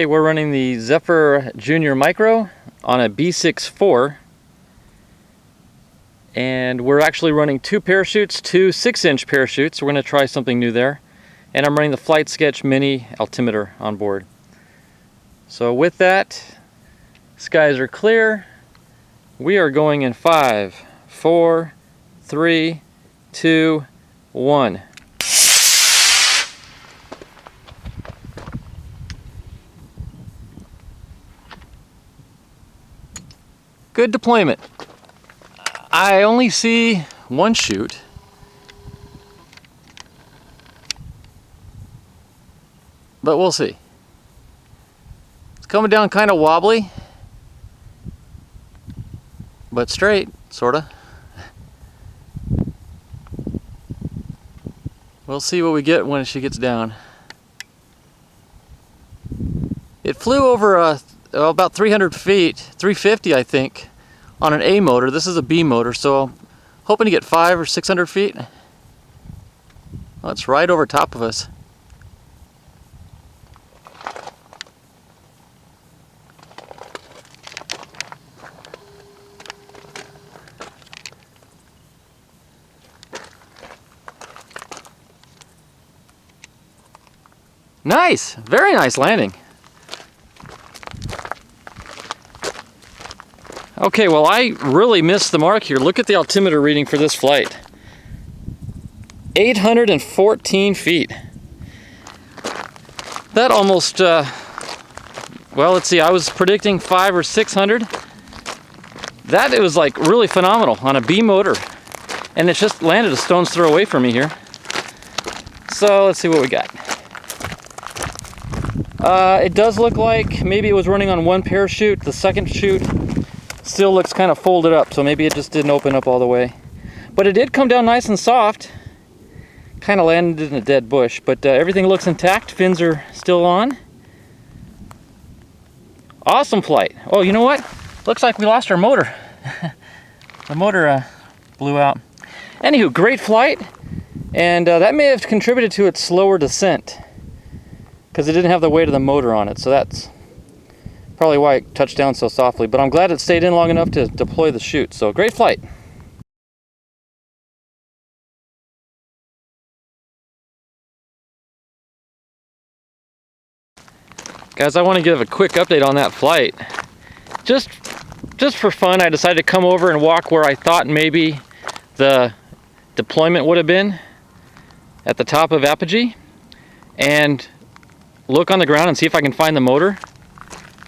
Okay, we're running the Zephyr Junior Micro on a B6-4, and we're actually running two parachutes, two 6-inch parachutes. We're going to try something new there, and I'm running the Flight Sketch Mini altimeter on board. So with that, skies are clear. We are going in 5, 4, 3, 2, 1. Good deployment. I only see one chute. But we'll see. It's coming down kind of wobbly, but straight, sorta. We'll see what we get when she gets down. It flew over about 300 feet, 350 I think, on an A motor. This is a B motor, so hoping to get 500 or 600 feet. Well, it's right over top of us. Nice! Very nice landing. Okay, well, I really missed the mark here. Look at the altimeter reading for this flight. 814 feet. That almost, well, let's see, I was predicting 500 or 600. That, it was like really phenomenal on a B motor. And it just landed a stone's throw away from me here. So let's see what we got. It does look like maybe it was running on one parachute. The second chute still looks kind of folded up, so maybe it just didn't open up all the way. But it did come down nice and soft. Kind of landed in a dead bush, but everything looks intact. Fins are still on. Awesome flight. Oh, you know what? Looks like we lost our motor. The motor blew out. Anywho, great flight, and that may have contributed to its slower descent, because it didn't have the weight of the motor on it, so that's probably why it touched down so softly. But I'm glad it stayed in long enough to deploy the chute, so great flight. Guys, I want to give a quick update on that flight. Just for fun, I decided to come over and walk where I thought maybe the deployment would have been at the top of Apogee, and look on the ground and see if I can find the motor.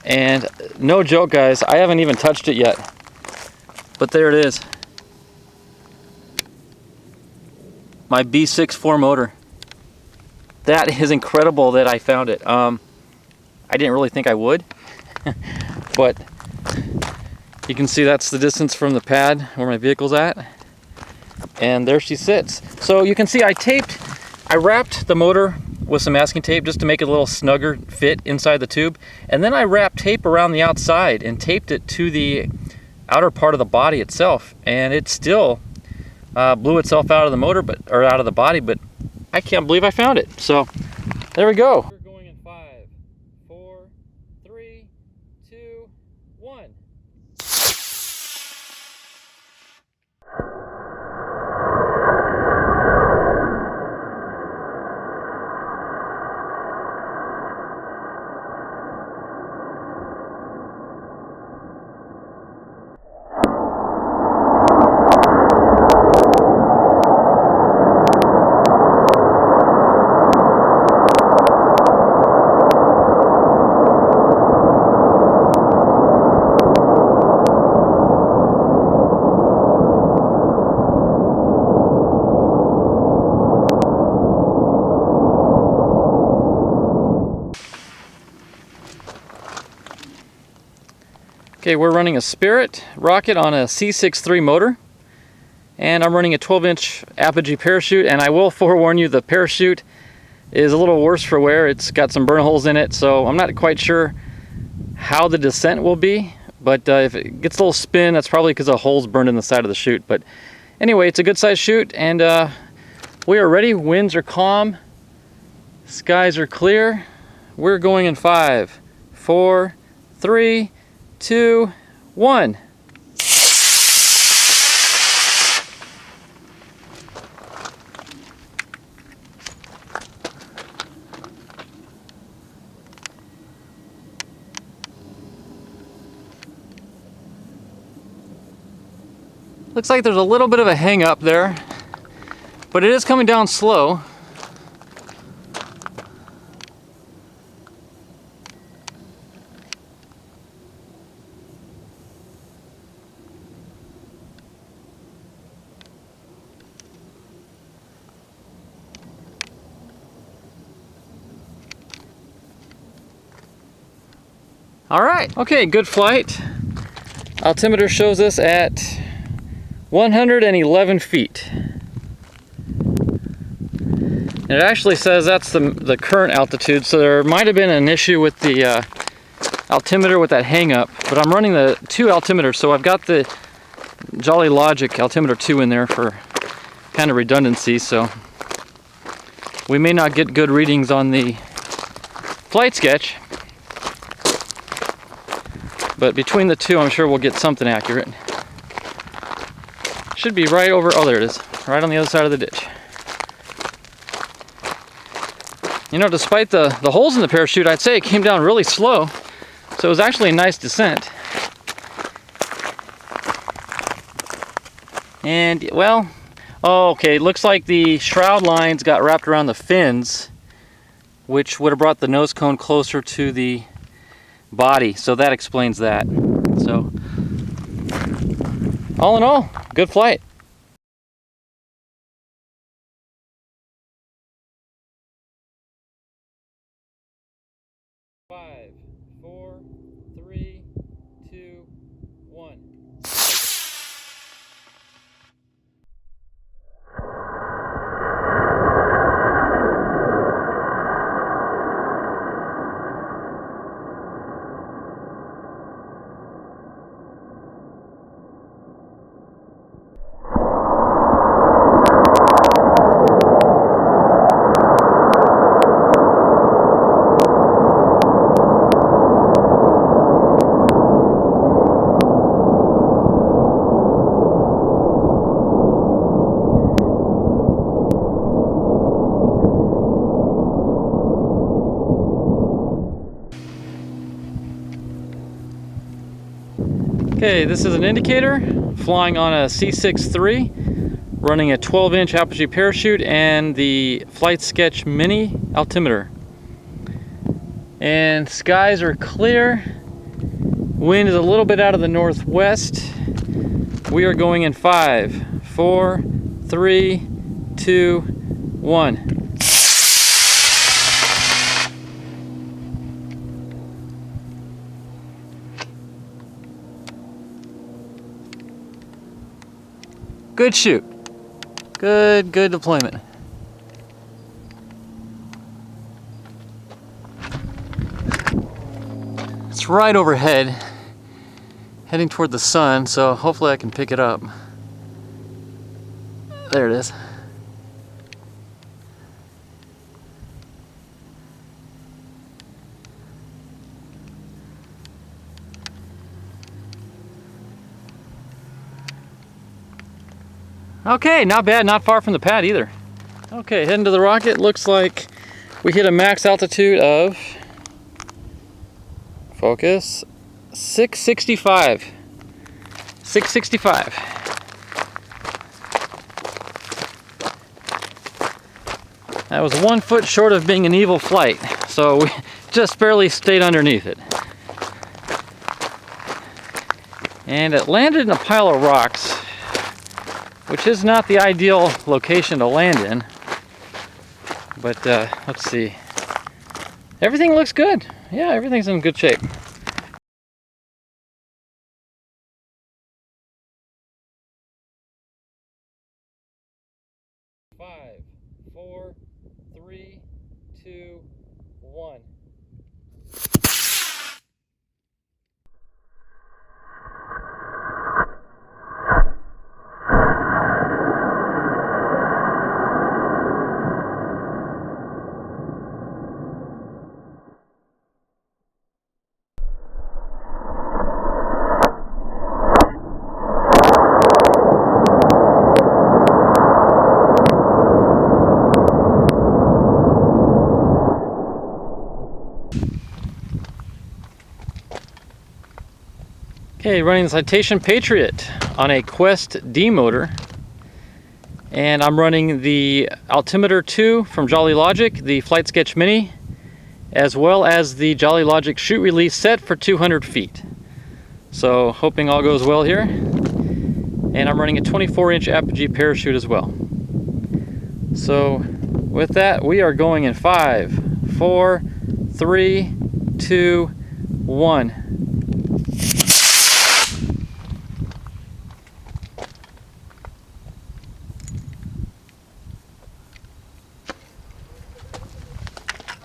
And no joke, guys, I haven't even touched it yet, but there it is. My B6-4 motor. That is incredible that I found it. I didn't really think I would, but you can see that's the distance from the pad where my vehicle's at, and there she sits. So you can see I wrapped the motor with some masking tape just to make it a little snugger fit inside the tube, and then I wrapped tape around the outside and taped it to the outer part of the body itself, and it still blew itself out of the motor, or out of the body, but I can't believe I found it. So there we go. We're going in 5, 4, 3, 2, 1. Okay, we're running a Spirit rocket on a C63 motor, and I'm running a 12-inch Apogee parachute, and I will forewarn you, the parachute is a little worse for wear. It's got some burn holes in it, so I'm not quite sure how the descent will be, but if it gets a little spin, that's probably because a hole's burned in the side of the chute. But anyway, it's a good sized chute, and we are ready. Winds are calm, skies are clear. We're going in 5, 4, 3, 2, 1. Looks like there's a little bit of a hang up there, but it is coming down slow. All right, okay, good flight. Altimeter shows us at 111 feet. And it actually says that's the current altitude, so there might have been an issue with the altimeter with that hang up, but I'm running the 2 altimeters, so I've got the Jolly Logic altimeter 2 in there for kind of redundancy, so we may not get good readings on the flight sketch, but between the 2 I'm sure we'll get something accurate. Should be right over, oh there it is, right on the other side of the ditch. You know, despite the holes in the parachute, I'd say it came down really slow, so it was actually a nice descent. And, well, oh, okay, looks like the shroud lines got wrapped around the fins, which would have brought the nose cone closer to the body, so that explains that. So, all in all, good flight. Five, 4, 3, 2, 1. Okay, this is an indicator flying on a C63, running a 12-inch Apogee parachute and the Flight Sketch Mini altimeter. And skies are clear. Wind is a little bit out of the northwest. We are going in 5, 4, 3, 2, 1. Good shoot. Good deployment. It's right overhead, heading toward the sun, so hopefully I can pick it up. There it is. Okay, not bad, not far from the pad either. Okay, heading to the rocket. Looks like we hit a max altitude of, focus, 665. 665. That was 1 foot short of being an evil flight, so we just barely stayed underneath it. And it landed in a pile of rocks, which is not the ideal location to land in. But let's see. Everything looks good. Yeah, everything's in good shape. Five, 4, 3, 2, 1. Okay, running the Citation Patriot on a Quest D motor. And I'm running the Altimeter 2 from Jolly Logic, the Flight Sketch Mini, as well as the Jolly Logic Chute release set for 200 feet. So hoping all goes well here. And I'm running a 24-inch Apogee parachute as well. So with that, we are going in 5, 4, 3, 2, 1.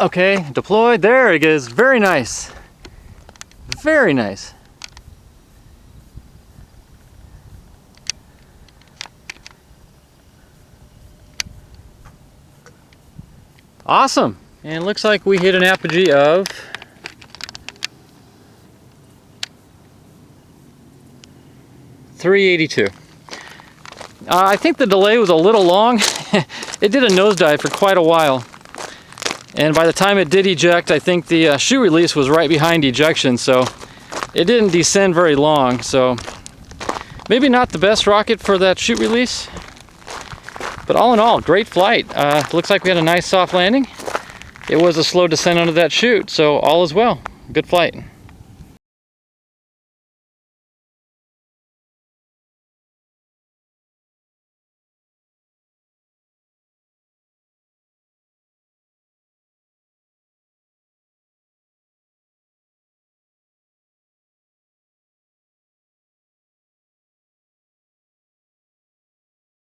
Okay, deployed. There it is. Very nice. Very nice. Awesome. And it looks like we hit an apogee of 382. I think the delay was a little long. It did a nosedive for quite a while. And by the time it did eject, I think the chute release was right behind ejection, so it didn't descend very long. So maybe not the best rocket for that chute release, but all in all, great flight. Looks like we had a nice soft landing. It was a slow descent under that chute, so all is well. Good flight.